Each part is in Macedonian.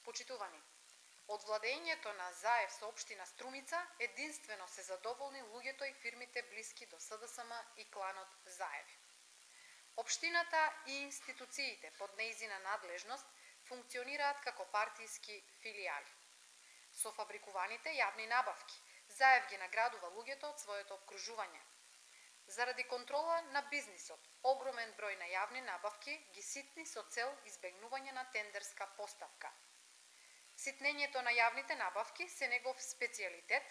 Почитувани, од владењето на Заев со општина Струмица единствено се задоволни луѓето и фирмите блиски до СДСМ и кланот Заеви. Општината и институциите под нејзина надлежност функционираат како партиски филијали. Со фабрикуваните јавни набавки, Заев ги наградува луѓето од своето обкружување. Заради контрола на бизнисот, огромен број на јавни набавки ги ситни со цел избегнување на тендерска поставка. Ситнењето на јавните набавки се негов специјалитет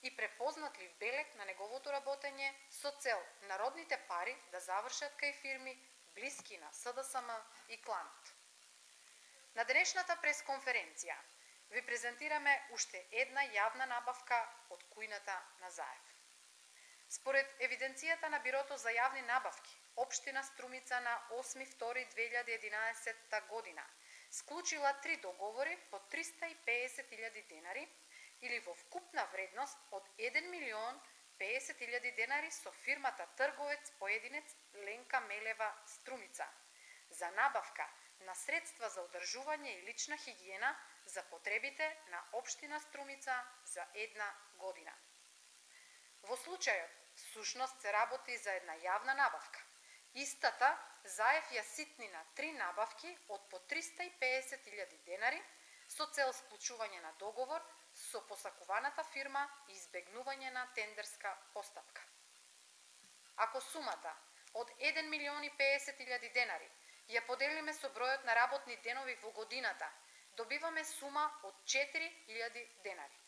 и препознатлив белег на неговото работење со цел народните пари да завршат кај фирми блиски на СДСМ и кланот. На денешната пресконференција ви презентираме уште една јавна набавка од кујната на Заев. Според евиденцијата на Бирото за јавни набавки, општина Струмица на 8.2.2011 година склучила 3 договори по 350.000 денари или во вкупна вредност од 1.050.000 денари со фирмата трговец поединец Ленка Мелева Струмица за набавка на средства за одржување и лична хигиена за потребите на општина Струмица за една година. Во случајот, всушност се работи за една јавна набавка. Истата Заев ја ситни на 3 набавки од по 350.000 денари со цел склучување на договор со посакуваната фирма и избегнување на тендерска постапка. Ако сумата од 1.050.000 денари ја поделиме со бројот на работни денови во годината, добиваме сума од 4.000 денари.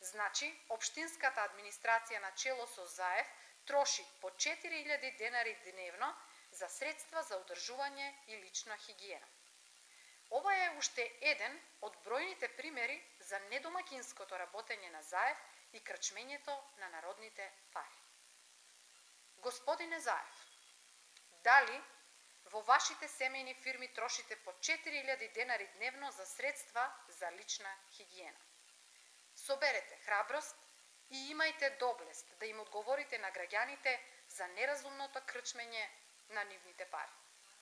Значи, општинската администрација на чело со Заев троши по 4.000 денари дневно за средства за одржување и лична хигиена. Ова е уште еден од бројните примери за недомакинското работење на Заев и крчмењето на народните пари. Господине Заев, дали во вашите семејни фирми трошите по 4.000 денари дневно за средства за лична хигиена? Соберете храброст и имајте доблест да им одговорите на граѓаните за неразумното крчмење на нивните пари.